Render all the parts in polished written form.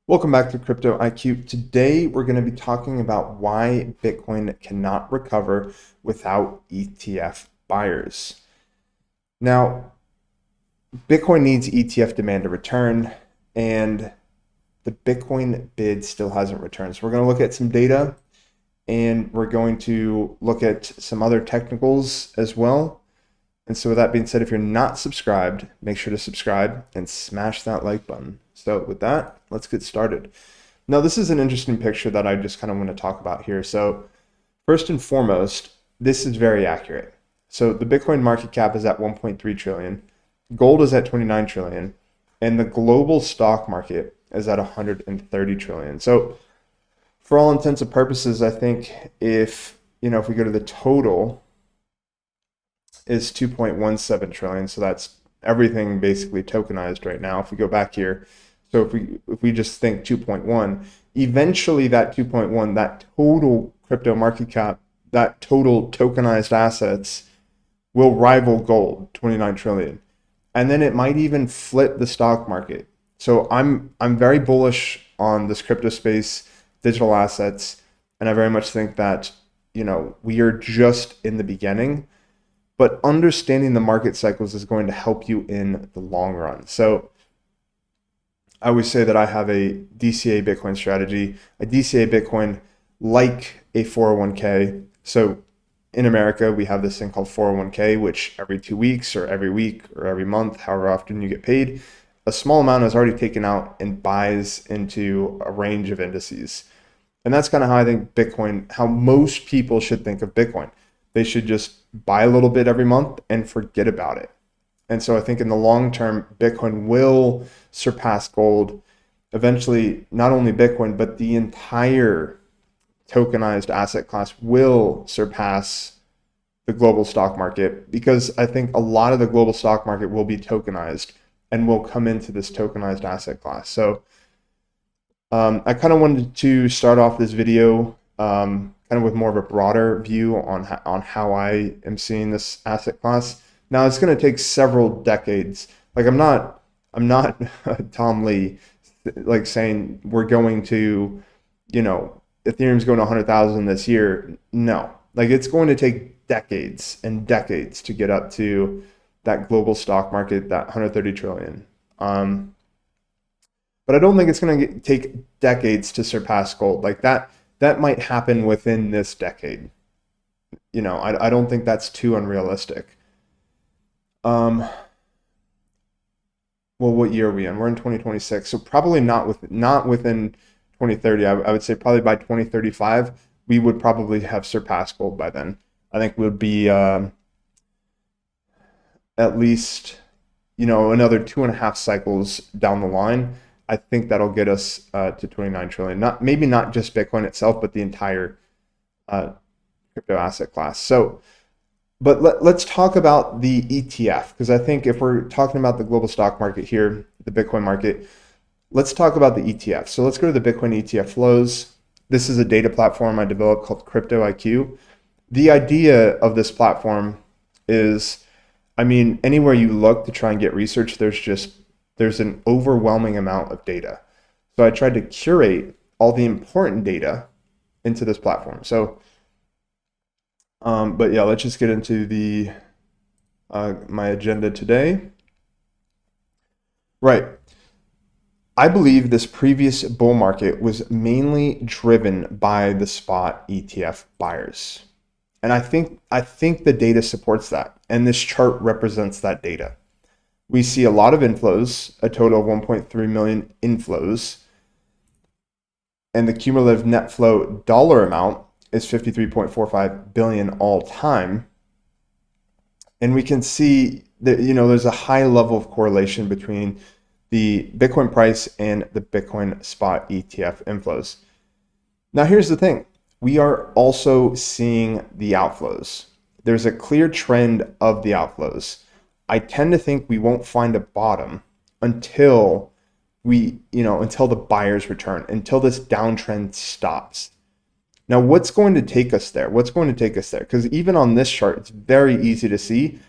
Welcome back to Crypto IQ. Today we're going to be talking about why Bitcoin cannot recover without ETF buyers. Now, Bitcoin needs ETF demand to return, and the Bitcoin bid still hasn't returned. So we're going to look at some data, and we're going to look at some other technicals as well. And so with that being said, if you're not subscribed, make sure to subscribe and smash that like button. So with that, let's get started. Now, this is an interesting picture that I just kind of want to talk about here. So first and foremost, this is very accurate. So the Bitcoin market cap is at 1.3 trillion, gold is at 29 trillion, and the global stock market is at 130 trillion. So for all intents and purposes, I think if we go to the total is 2.17 trillion. So that's everything basically tokenized right now. If we go back here, so if we just think 2.1, eventually that 2.1, that total crypto market cap, that total tokenized assets will rival gold, 29 trillion. And then it might even flip the stock market. So I'm very bullish on this crypto space, digital assets, and I very much think that, we are just in the beginning. But understanding the market cycles is going to help you in the long run. So I always say that I have a DCA Bitcoin strategy, a DCA Bitcoin like a 401k. So in America, we have this thing called 401k, which every 2 weeks or every week or every month, however often you get paid, a small amount is already taken out and buys into a range of indices. And that's kind of how I think Bitcoin, how most people should think of Bitcoin. They should just buy a little bit every month and forget about it. And so I think in the long term, Bitcoin will surpass gold. Eventually, not only Bitcoin, but the entire tokenized asset class will surpass the global stock market, because I think a lot of the global stock market will be tokenized and will come into this tokenized asset class. So I kind of wanted to start off this video kind of with more of a broader view on how I am seeing this asset class. Now it's going to take several decades. Like I'm not Tom Lee, like saying we're going to, Ethereum's going to 100,000 this year. No, like it's going to take decades and decades to get up to that global stock market, that 130 trillion. But I don't think it's going to take decades to surpass gold. Like that might happen within this decade. I don't think that's too unrealistic. Well, what year are we in? We're in 2026, so probably not within 2030. I would say probably by 2035, we would probably have surpassed gold by then. I think we'd be at least, another 2.5 cycles down the line. I think that'll get us to 29 trillion. Maybe not just Bitcoin itself, but the entire crypto asset class. So, but let's talk about the ETF, because I think if we're talking about the global stock market here, the Bitcoin market, let's talk about the ETF. So let's go to the Bitcoin ETF flows. This is a data platform I developed called Crypto IQ. The idea of this platform is, anywhere you look to try and get research, there's an overwhelming amount of data. So I tried to curate all the important data into this platform. So, but yeah, let's just get into the my agenda today. Right. I believe this previous bull market was mainly driven by the spot ETF buyers. And I think the data supports that. And this chart represents that data. We see a lot of inflows, a total of 1.3 million inflows. And the cumulative net flow dollar amount is 53.45 billion all time. And we can see that, there's a high level of correlation between the Bitcoin price and the Bitcoin spot ETF inflows. Now, here's the thing. We are also seeing the outflows. There's a clear trend of the outflows. I tend to think we won't find a bottom until until the buyers return, until this downtrend stops. Now, what's going to take us there? Because even on this chart, it's very easy to see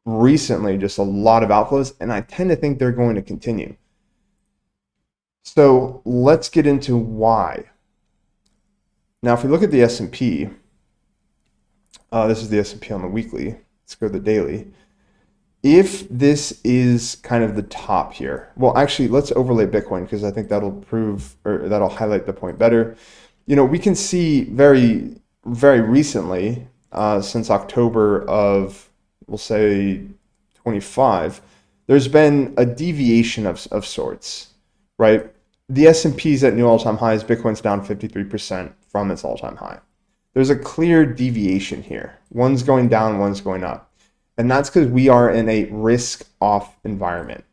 recently just a lot of outflows, and I tend to think they're going to continue. So let's get into why. Now, if we look at the S&P, this is the S&P on the weekly. Let's go to the daily. If this is kind of the top here, well, actually, let's overlay Bitcoin because I think that'll prove or that'll highlight the point better. We can see very, very recently, since October of, we'll say, 25, there's been a deviation of sorts, right? The S&P's at new all-time highs, Bitcoin's down 53% from its all-time high. There's a clear deviation here. One's going down, one's going up. And that's because we are in a risk-off environment.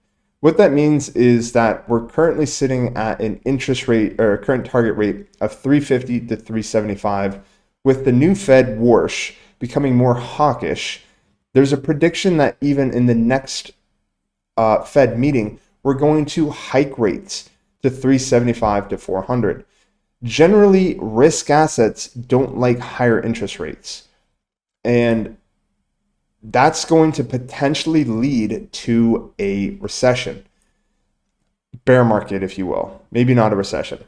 What that means is that we're currently sitting at an interest rate or a current target rate of 350 to 375. With the new Fed Warsh becoming more hawkish, there's a prediction that even in the next Fed meeting, we're going to hike rates to 375 to 400. Generally, risk assets don't like higher interest rates. And that's going to potentially lead to a recession, bear market, if you will, maybe not a recession.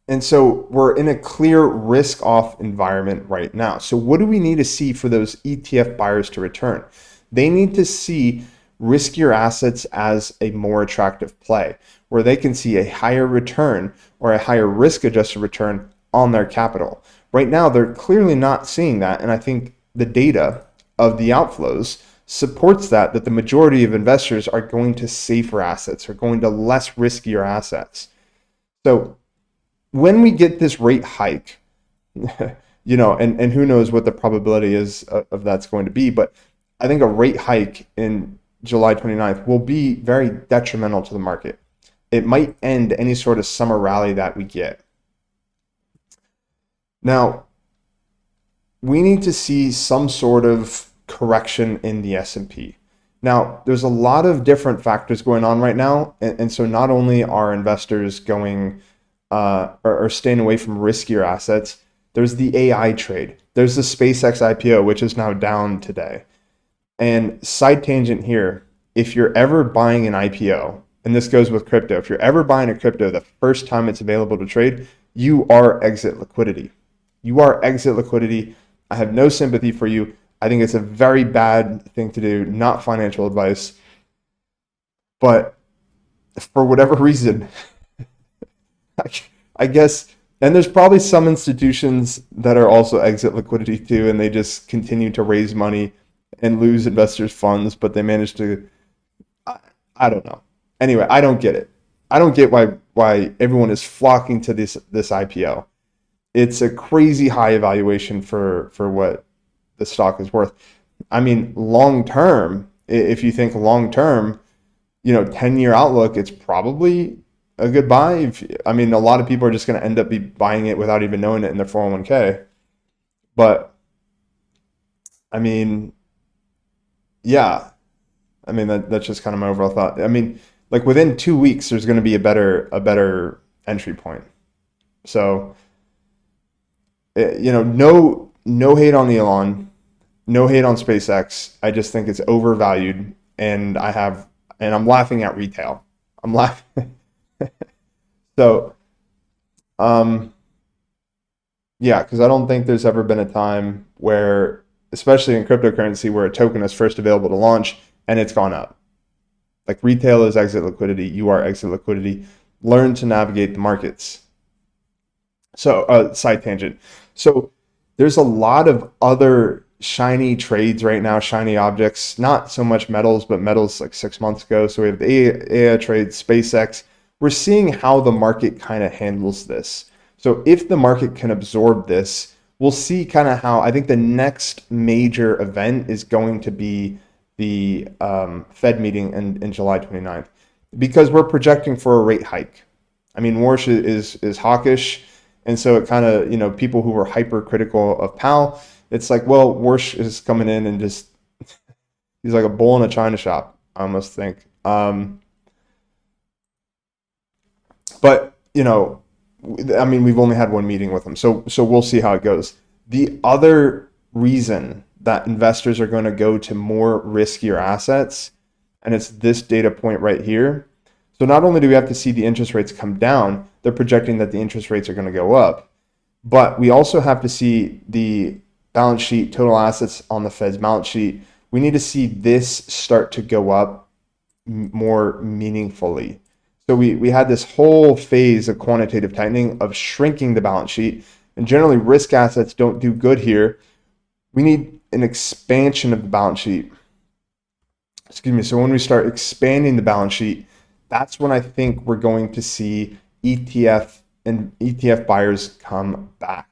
And so we're in a clear risk off environment right now. So what do we need to see for those ETF buyers to return? They need to see riskier assets as a more attractive play, where they can see a higher return or a higher risk adjusted return on their capital. Right now, they're clearly not seeing that. And I think the data of the outflows supports that the majority of investors are going to safer assets, are going to less riskier assets. So when we get this rate hike, and who knows what the probability is of that's going to be, but I think a rate hike in July 29th will be very detrimental to the market. It might end any sort of summer rally that we get. Now, we need to see some sort of correction in the S&P. Now, there's a lot of different factors going on right now, and so not only are investors going or staying away from riskier assets, there's the AI trade. There's the SpaceX IPO, which is now down today. And side tangent here, if you're ever buying an IPO, and this goes with crypto, if you're ever buying a crypto the first time it's available to trade, you are exit liquidity. You are exit liquidity. I have no sympathy for you. I think it's a very bad thing to do, not financial advice. But for whatever reason, I guess, and there's probably some institutions that are also exit liquidity too, and they just continue to raise money and lose investors' funds, but they manage to, I don't know. Anyway, I don't get it. I don't get why everyone is flocking to this IPO. It's a crazy high evaluation for what the stock is worth. I mean, long term, if you think long term, 10-year outlook, it's probably a good buy. A lot of people are just going to end up buying it without even knowing it in their 401k. But yeah, that's just kind of my overall thought. Like within 2 weeks, there's going to be a better entry point. So, no hate on Elon, no hate on SpaceX. I just think it's overvalued, and I'm laughing at retail. I'm laughing. So, yeah, because I don't think there's ever been a time where, especially in cryptocurrency, where a token is first available to launch and it's gone up. Like retail is exit liquidity. You are exit liquidity. Learn to navigate the markets. So, side tangent. So, there's a lot of other shiny trades right now, shiny objects, not so much metals, but metals like 6 months ago. So, we have the AI trade, SpaceX. We're seeing how the market kind of handles this. So, if the market can absorb this, we'll see kind of how I think the next major event is going to be the Fed meeting in July 29th, because we're projecting for a rate hike. Warsh is hawkish. And so it kind of, people who were hypercritical of Powell, it's like, well, Warsh is coming in and just, he's like a bull in a china shop, I almost think. But, we've only had one meeting with him. So we'll see how it goes. The other reason that investors are going to go to more riskier assets, and it's this data point right here. So not only do we have to see the interest rates come down, they're projecting that the interest rates are going to go up, but we also have to see the balance sheet, total assets on the Fed's balance sheet. We need to see this start to go up more meaningfully. So we had this whole phase of quantitative tightening of shrinking the balance sheet, and generally risk assets don't do good here. We need an expansion of the balance sheet. Excuse me. So when we start expanding the balance sheet, that's when I think we're going to see ETF buyers come back.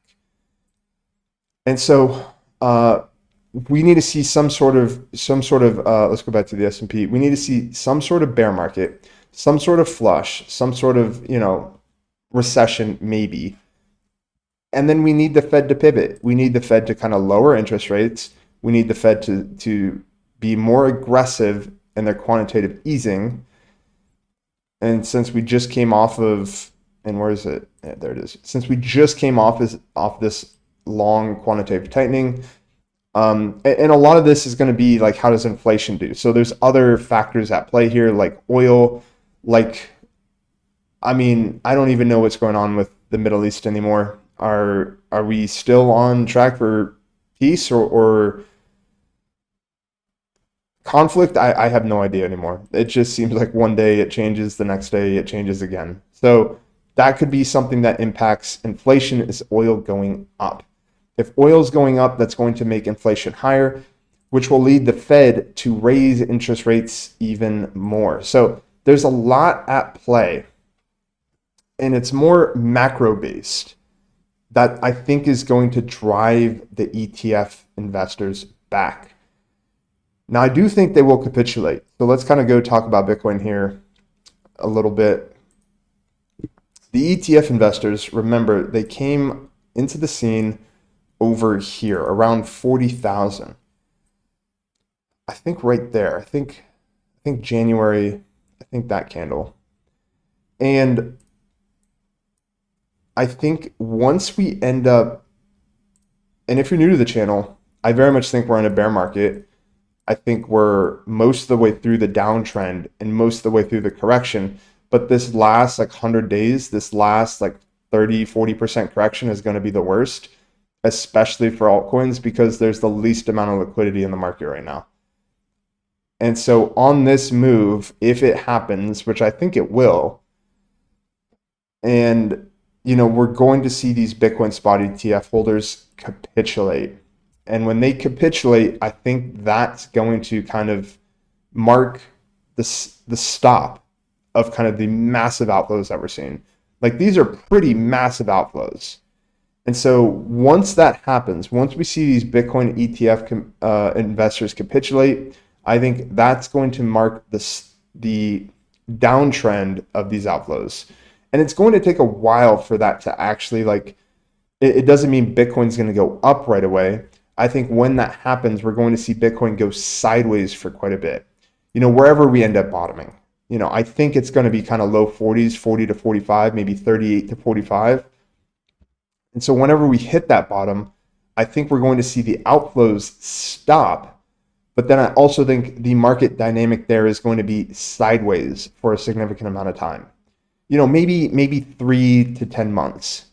And so we need to see some sort of let's go back to the S&P. We need to see some sort of bear market, some sort of flush, some sort of, recession maybe. And then we need the Fed to pivot. We need the Fed to kind of lower interest rates. We need the Fed to be more aggressive in their quantitative easing. And since we just came off of, and where is it? Yeah, there it is. Since we just came off this long quantitative tightening, and a lot of this is going to be like, how does inflation do? So there's other factors at play here, like oil, I don't even know what's going on with the Middle East anymore. Are we still on track for peace or conflict? I have no idea anymore. It just seems like one day it changes, the next day it changes again. So that could be something that impacts inflation, is oil going up. If oil is going up, that's going to make inflation higher, which will lead the Fed to raise interest rates even more. So there's a lot at play, and it's more macro based, that I think is going to drive the ETF investors back. Now, I do think they will capitulate. So let's kind of go talk about Bitcoin here a little bit. The ETF investors, remember, they came into the scene over here, around 40,000. I think right there. I think January, I think that candle. And I think once we end up, and if you're new to the channel, I very much think we're in a bear market. I think we're most of the way through the downtrend and most of the way through the correction. But this last 100 days, this last 30-40% correction is going to be the worst, especially for altcoins, because there's the least amount of liquidity in the market right now. And so on this move, if it happens, which I think it will, and we're going to see these Bitcoin spot ETF holders capitulate. And when they capitulate, I think that's going to kind of mark the stop of kind of the massive outflows that we're seeing. These are pretty massive outflows. And so once that happens, once we see these Bitcoin ETF investors capitulate, I think that's going to mark the downtrend of these outflows. And it's going to take a while for that to actually it doesn't mean Bitcoin's going to go up right away. I think when that happens, we're going to see Bitcoin go sideways for quite a bit, wherever we end up bottoming. I think it's going to be kind of low 40s, 40 to 45, maybe 38 to 45. And so whenever we hit that bottom, I think we're going to see the outflows stop. But then I also think the market dynamic there is going to be sideways for a significant amount of time. Maybe 3 to 10 months.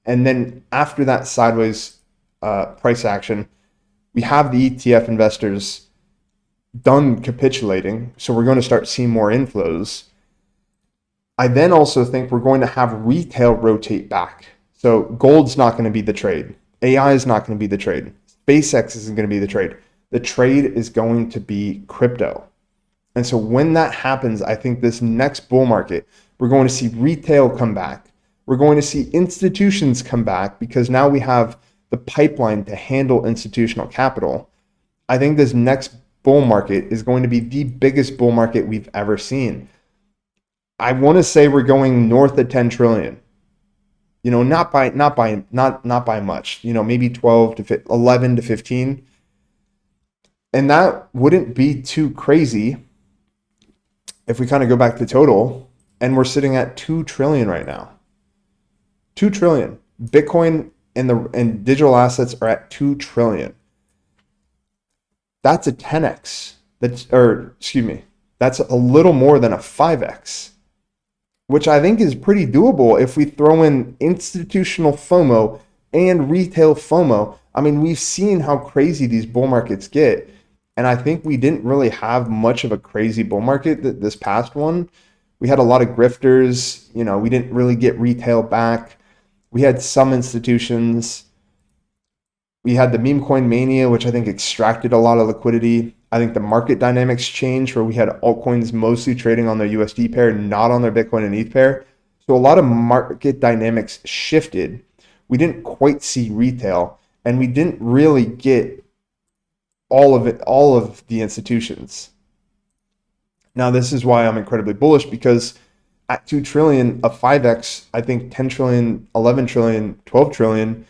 And then after that sideways price action, we have the ETF investors done capitulating. So we're going to start seeing more inflows. I then also think we're going to have retail rotate back. So gold's not going to be the trade. AI is not going to be the trade. SpaceX isn't going to be the trade. The trade is going to be crypto. And so when that happens, I think this next bull market, we're going to see retail come back. We're going to see institutions come back, because now we have the pipeline to handle institutional capital. I think this next bull market is going to be the biggest bull market we've ever seen. I want to say we're going north of 10 trillion. Not by much. Maybe 11 to 15. And that wouldn't be too crazy if we kind of go back to total, and we're sitting at 2 trillion right now. 2 trillion. Bitcoin and digital assets are at 2 trillion. That's a 10x. That's a little more than a 5x. which I think is pretty doable if we throw in institutional FOMO and retail FOMO. I mean, we've seen how crazy these bull markets get. And I think we didn't really have much of a crazy bull market this past one. We had a lot of grifters. We didn't really get retail back. We had some institutions. We had the meme coin mania, which I think extracted a lot of liquidity. I think the market dynamics changed where we had altcoins mostly trading on their USD pair, not on their Bitcoin and ETH pair. So a lot of market dynamics shifted. We didn't quite see retail, and we didn't really get all of the institutions. Now, this is why I'm incredibly bullish, because at 2 trillion, a 5x, I think 10 trillion, 11 trillion, 12 trillion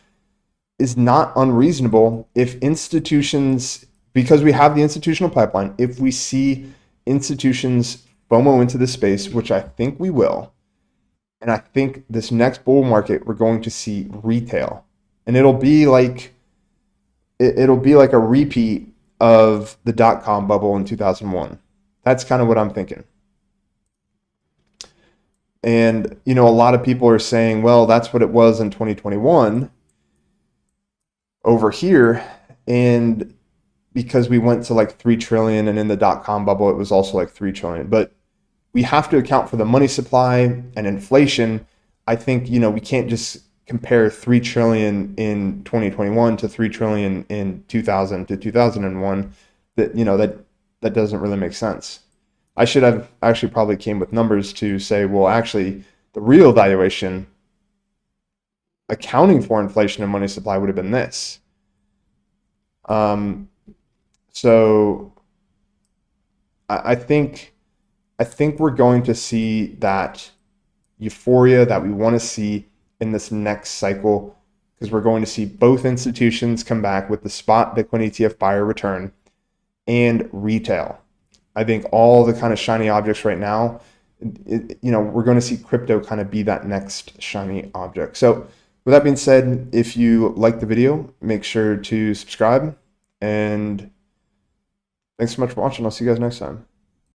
is not unreasonable if institutions, because we have the institutional pipeline, if we see institutions FOMO into this space, which I think we will, and I think this next bull market, we're going to see retail. And it'll be like a repeat of the dot-com bubble in 2001. That's kind of what I'm thinking. And, a lot of people are saying, well, that's what it was in 2021 over here. And because we went to like 3 trillion, and in the dot-com bubble, it was also like 3 trillion. But we have to account for the money supply and inflation. I think, we can't just compare 3 trillion in 2021 to 3 trillion in 2000 to 2001. That doesn't really make sense. I should have actually probably came with numbers to say, well, actually, the real valuation accounting for inflation and money supply would have been this. So I think we're going to see that euphoria that we want to see in this next cycle, because we're going to see both institutions come back with the spot Bitcoin ETF buyer return and retail. I think all the kind of shiny objects right now, we're going to see crypto kind of be that next shiny object. So with that being said, if you like the video, make sure to subscribe, and thanks so much for watching. I'll see you guys next time.